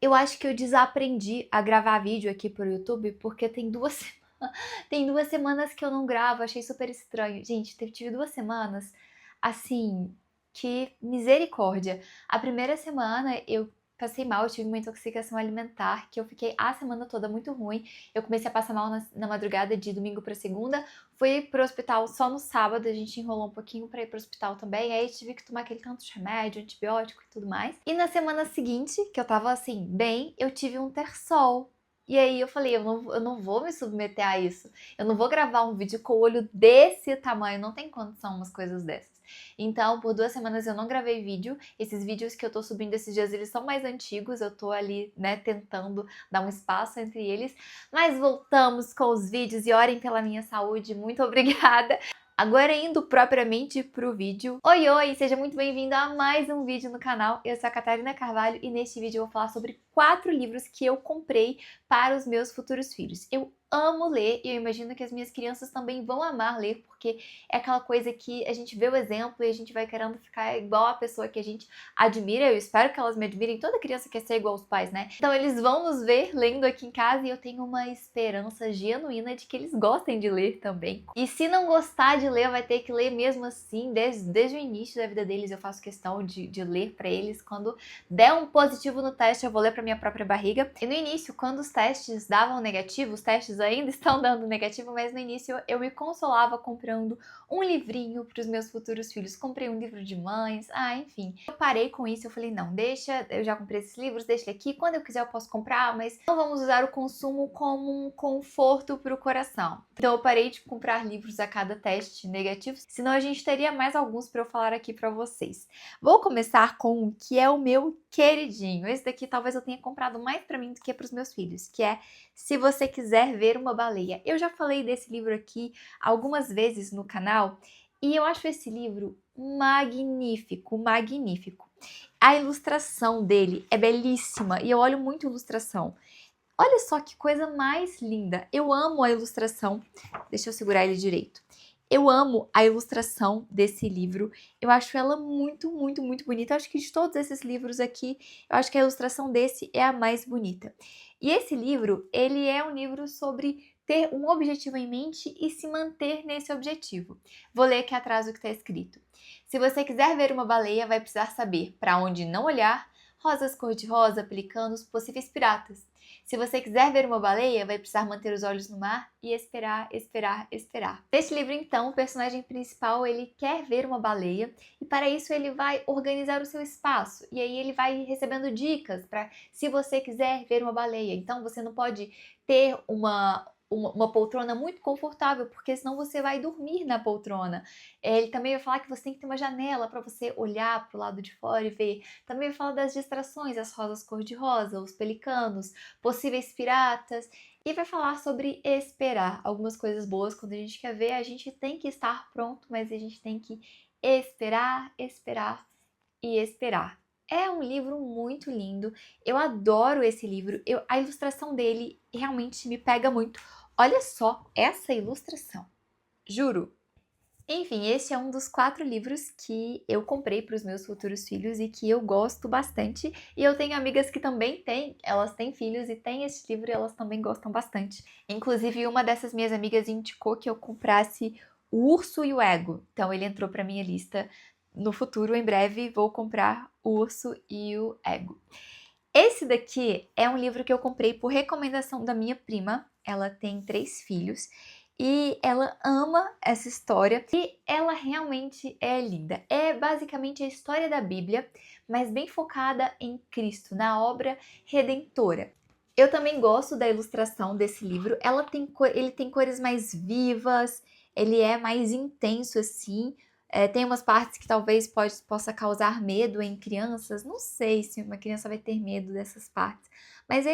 Eu acho que eu desaprendi a gravar vídeo aqui pro YouTube porque tem 2 semanas que eu não gravo, achei super estranho. Gente, tive 2 semanas, assim, que misericórdia. A primeira semana eu passei mal, eu tive uma intoxicação alimentar, que eu fiquei a semana toda muito ruim. Eu comecei a passar mal na madrugada de domingo pra segunda, fui pro hospital só no sábado, a gente enrolou um pouquinho pra ir pro hospital também, aí tive que tomar aquele tanto de remédio, antibiótico e tudo mais. E na semana seguinte, que eu tava assim, bem, eu tive um terçol. E aí eu falei, eu não vou me submeter a isso. Eu não vou gravar um vídeo com o olho desse tamanho, não tem condição umas coisas dessas. Então, por 2 semanas eu não gravei vídeo. Esses vídeos que eu tô subindo esses dias, eles são mais antigos. Eu tô ali, né, tentando dar um espaço entre eles. Mas voltamos com os vídeos e orem pela minha saúde. Muito obrigada. Agora indo propriamente pro vídeo. Oi, oi! Seja muito bem-vindo a mais um vídeo no canal. Eu sou a Catarina Carvalho e neste vídeo eu vou falar sobre 4 livros que eu comprei para os meus futuros filhos. Eu amo ler e eu imagino que as minhas crianças também vão amar ler, porque é aquela coisa que a gente vê o exemplo e a gente vai querendo ficar igual a pessoa que a gente admira. Eu espero que elas me admirem. Toda criança quer ser igual aos pais, né? Então eles vão nos ver lendo aqui em casa e eu tenho uma esperança genuína de que eles gostem de ler também. E se não gostar de ler, vai ter que ler mesmo assim, desde o início da vida deles. Eu faço questão de ler para eles. Quando der um positivo no teste, eu vou ler para minha própria barriga. E no início, quando os testes davam negativo, os testes ainda estão dando negativo, mas no início eu me consolava comprando um livrinho para os meus futuros filhos. Comprei um livro de mães, enfim. Eu parei com isso, eu falei, não, deixa, eu já comprei esses livros, deixa ele aqui, quando eu quiser eu posso comprar, mas não vamos usar o consumo como um conforto para o coração. Então eu parei de comprar livros a cada teste negativo, senão a gente teria mais alguns para eu falar aqui para vocês. Vou começar com um que é o meu queridinho. Esse daqui talvez eu tenha comprado mais para mim do que para os meus filhos, que é Se Você Quiser Ver Uma Baleia. Eu já falei desse livro aqui algumas vezes no canal e eu acho esse livro magnífico, magnífico. A ilustração dele é belíssima e eu olho muito ilustração. Olha só que coisa mais linda. Eu amo a ilustração. Deixa eu segurar ele direito. Eu amo a ilustração desse livro. Eu acho ela muito, muito, muito bonita. Eu acho que de todos esses livros aqui, eu acho que a ilustração desse é a mais bonita. E esse livro, ele é um livro sobre ter um objetivo em mente e se manter nesse objetivo. Vou ler aqui atrás o que está escrito. Se você quiser ver uma baleia, vai precisar saber para onde não olhar, rosas cor-de-rosa, pelicanos, possíveis piratas. Se você quiser ver uma baleia, vai precisar manter os olhos no mar e esperar, esperar, esperar. Neste livro, então, o personagem principal, ele quer ver uma baleia e para isso ele vai organizar o seu espaço. E aí ele vai recebendo dicas para se você quiser ver uma baleia. Então você não pode ter uma poltrona muito confortável, porque senão você vai dormir na poltrona. Ele também vai falar que você tem que ter uma janela para você olhar para o lado de fora e ver. Também vai falar das distrações, as rosas cor-de-rosa, os pelicanos, possíveis piratas. E vai falar sobre esperar. Algumas coisas boas, quando a gente quer ver, a gente tem que estar pronto, mas a gente tem que esperar, esperar e esperar. É um livro muito lindo, eu adoro esse livro, a ilustração dele realmente me pega muito. Olha só essa ilustração, juro! Enfim, esse é um dos 4 livros que eu comprei para os meus futuros filhos e que eu gosto bastante. E eu tenho amigas que também têm, elas têm filhos e têm esse livro e elas também gostam bastante. Inclusive, uma dessas minhas amigas indicou que eu comprasse O Urso e o Ego. Então, ele entrou para minha lista. No futuro, em breve, vou comprar O Urso e o Ego. Esse daqui é um livro que eu comprei por recomendação da minha prima. Ela tem 3 filhos e ela ama essa história e ela realmente é linda. É basicamente a história da Bíblia, mas bem focada em Cristo, na obra redentora. Eu também gosto da ilustração desse livro. Ele tem cores mais vivas, ele é mais intenso assim. Tem umas partes que talvez possa causar medo em crianças. Não sei se uma criança vai ter medo dessas partes. Mas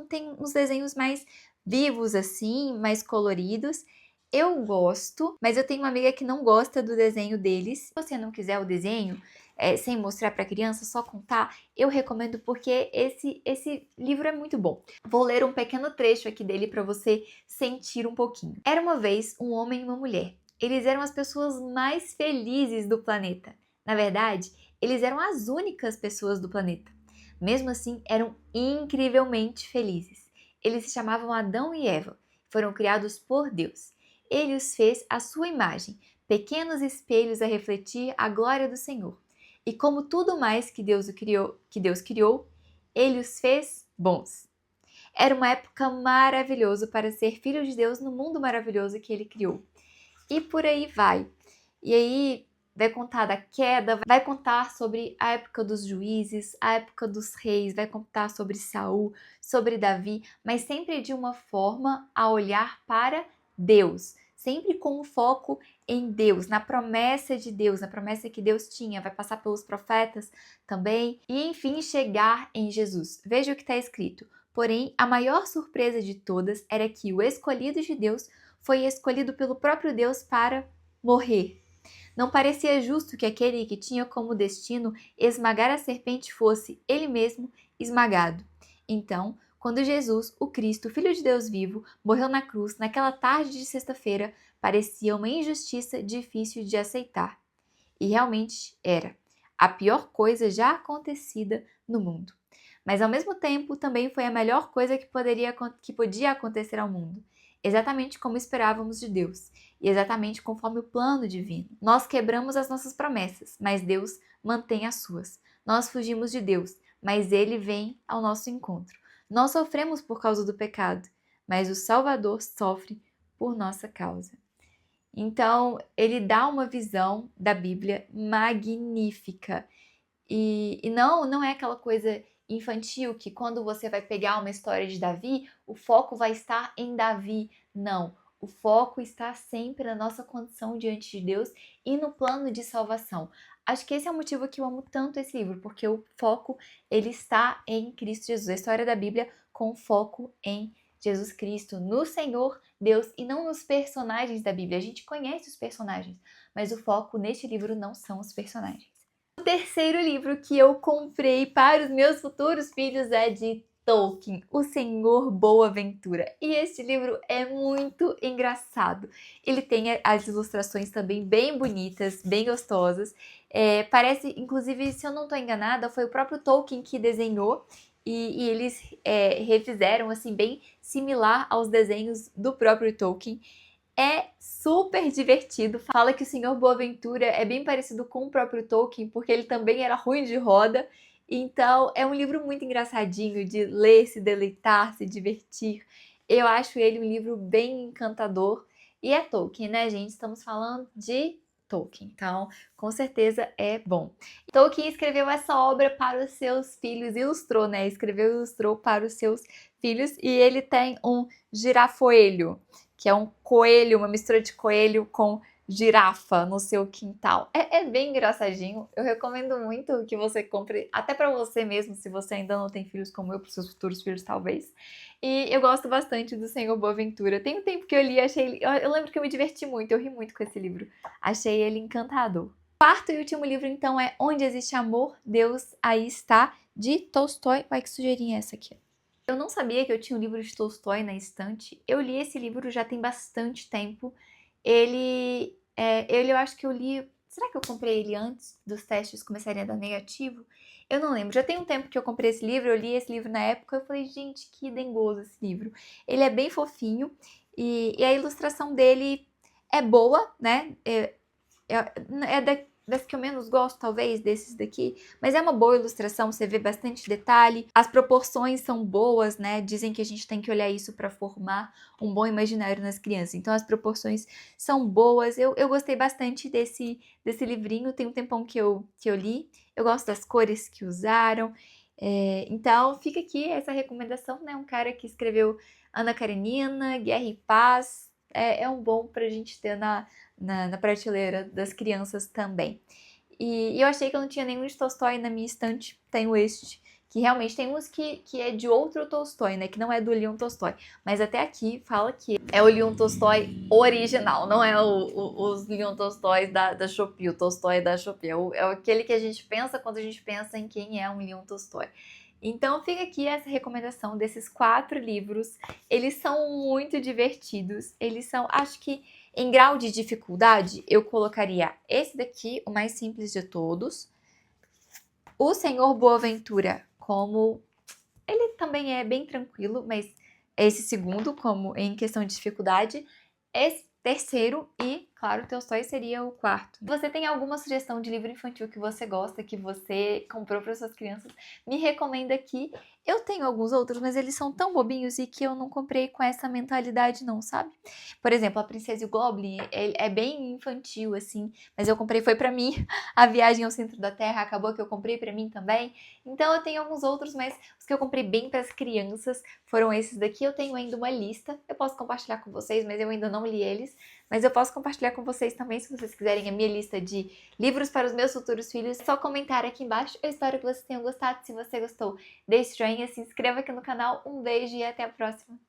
tem uns desenhos mais vivos assim, mais coloridos. Eu gosto, mas eu tenho uma amiga que não gosta do desenho deles. Se você não quiser o desenho, sem mostrar para a criança, só contar, eu recomendo porque esse livro é muito bom. Vou ler um pequeno trecho aqui dele para você sentir um pouquinho. Era uma vez um homem e uma mulher. Eles eram as pessoas mais felizes do planeta. Na verdade, eles eram as únicas pessoas do planeta. Mesmo assim, eram incrivelmente felizes. Eles se chamavam Adão e Eva, foram criados por Deus. Ele os fez à sua imagem, pequenos espelhos a refletir a glória do Senhor. E como tudo mais que Deus criou, ele os fez bons. Era uma época maravilhosa para ser filho de Deus no mundo maravilhoso que ele criou. E por aí vai. E aí vai contar da queda, vai contar sobre a época dos juízes, a época dos reis, vai contar sobre Saul, sobre Davi, mas sempre de uma forma a olhar para Deus, sempre com o foco em Deus, na promessa de Deus, na promessa que Deus tinha, vai passar pelos profetas também, e enfim chegar em Jesus. Veja o que está escrito. Porém, a maior surpresa de todas era que o escolhido de Deus foi escolhido pelo próprio Deus para morrer. Não parecia justo que aquele que tinha como destino esmagar a serpente fosse ele mesmo esmagado. Então, quando Jesus, o Cristo, Filho de Deus vivo, morreu na cruz naquela tarde de sexta-feira, parecia uma injustiça difícil de aceitar. E realmente era a pior coisa já acontecida no mundo. Mas ao mesmo tempo também foi a melhor coisa que podia acontecer ao mundo. Exatamente como esperávamos de Deus, e exatamente conforme o plano divino. Nós quebramos as nossas promessas, mas Deus mantém as suas. Nós fugimos de Deus, mas Ele vem ao nosso encontro. Nós sofremos por causa do pecado, mas o Salvador sofre por nossa causa. Então, ele dá uma visão da Bíblia magnífica. E não é aquela coisa infantil que quando você vai pegar uma história de Davi, o foco vai estar em Davi. Não, o foco está sempre na nossa condição diante de Deus e no plano de salvação. Acho que esse é o motivo que eu amo tanto esse livro, porque o foco ele está em Cristo Jesus. A história da Bíblia com foco em Jesus Cristo, no Senhor Deus e não nos personagens da Bíblia. A gente conhece os personagens, mas o foco neste livro não são os personagens. O terceiro livro que eu comprei para os meus futuros filhos é de Tolkien, O Senhor Boaventura. E este livro é muito engraçado. Ele tem as ilustrações também bem bonitas, bem gostosas. Parece, inclusive, se eu não estou enganada, foi o próprio Tolkien que desenhou. E eles refizeram, assim, bem similar aos desenhos do próprio Tolkien. É super divertido. Fala que o Senhor Boaventura é bem parecido com o próprio Tolkien, porque ele também era ruim de roda. Então, é um livro muito engraçadinho de ler, se deleitar, se divertir. Eu acho ele um livro bem encantador. E é Tolkien, né, gente? Estamos falando de Tolkien, então com certeza é bom. Tolkien escreveu essa obra para os seus filhos, ilustrou, né? Escreveu e ilustrou para os seus filhos e ele tem um girafoelho, que é um coelho, uma mistura de coelho com girafa no seu quintal. É bem engraçadinho, eu recomendo muito que você compre, até para você mesmo, se você ainda não tem filhos como eu, para os seus futuros filhos talvez. E eu gosto bastante do Senhor Boaventura. Tem um tempo que eu li, eu lembro que eu me diverti muito, eu ri muito com esse livro. Achei ele encantador. O quarto e último livro, então, é Onde Existe Amor, Deus Aí Está, de Tolstói. Ai, que sujeirinha é essa aqui? Eu não sabia que eu tinha um livro de Tolstói na estante. Eu li esse livro já tem bastante tempo. Ele eu acho que eu li... Será que eu comprei ele antes dos testes começarem a dar negativo? Eu não lembro. Já tem um tempo que eu comprei esse livro, eu li esse livro na época, eu falei, gente, que dengoso esse livro. Ele é bem fofinho e a ilustração dele é boa, né? Das que eu menos gosto, talvez, desses daqui, mas é uma boa ilustração, você vê bastante detalhe, as proporções são boas, né? Dizem que a gente tem que olhar isso para formar um bom imaginário nas crianças, então as proporções são boas. Eu gostei bastante desse livrinho, tem um tempão que eu li, eu gosto das cores que usaram, então fica aqui essa recomendação, né? Um cara que escreveu Ana Karenina, Guerra e Paz, é um bom pra gente ter na prateleira das crianças também. E eu achei que eu não tinha nenhum de Tolstói na minha estante, tenho este, que realmente tem uns que é de outro Tolstói, né, que não é do Leon Tolstói, mas até aqui fala que é o Leon Tolstói original, não é os Leon Tolstóis da Shopee, o Tolstói da Shopee, é aquele que a gente pensa quando a gente pensa em quem é um Leon Tolstói. Então fica aqui essa recomendação desses 4 livros, eles são muito divertidos, eles são, acho que em grau de dificuldade, eu colocaria esse daqui, o mais simples de todos, O Senhor Boaventura, como ele também é bem tranquilo, mas esse segundo, como em questão de dificuldade, esse terceiro e, claro, Tolstói seria o quarto. Se você tem alguma sugestão de livro infantil que você gosta, que você comprou para suas crianças, me recomenda aqui. Eu tenho alguns outros, mas eles são tão bobinhos e que eu não comprei com essa mentalidade não, sabe? Por exemplo, A Princesa e o Goblin, ele é bem infantil, assim, mas eu comprei, foi pra mim, A Viagem ao Centro da Terra, acabou que eu comprei pra mim também. Então eu tenho alguns outros, mas os que eu comprei bem para as crianças foram esses daqui. Eu tenho ainda uma lista, eu posso compartilhar com vocês, mas eu ainda não li eles. Mas eu posso compartilhar com vocês também, se vocês quiserem, a minha lista de livros para os meus futuros filhos. É só comentar aqui embaixo. Eu espero que vocês tenham gostado. Se você gostou, deixe joinha, se inscreva aqui no canal. Um beijo e até a próxima.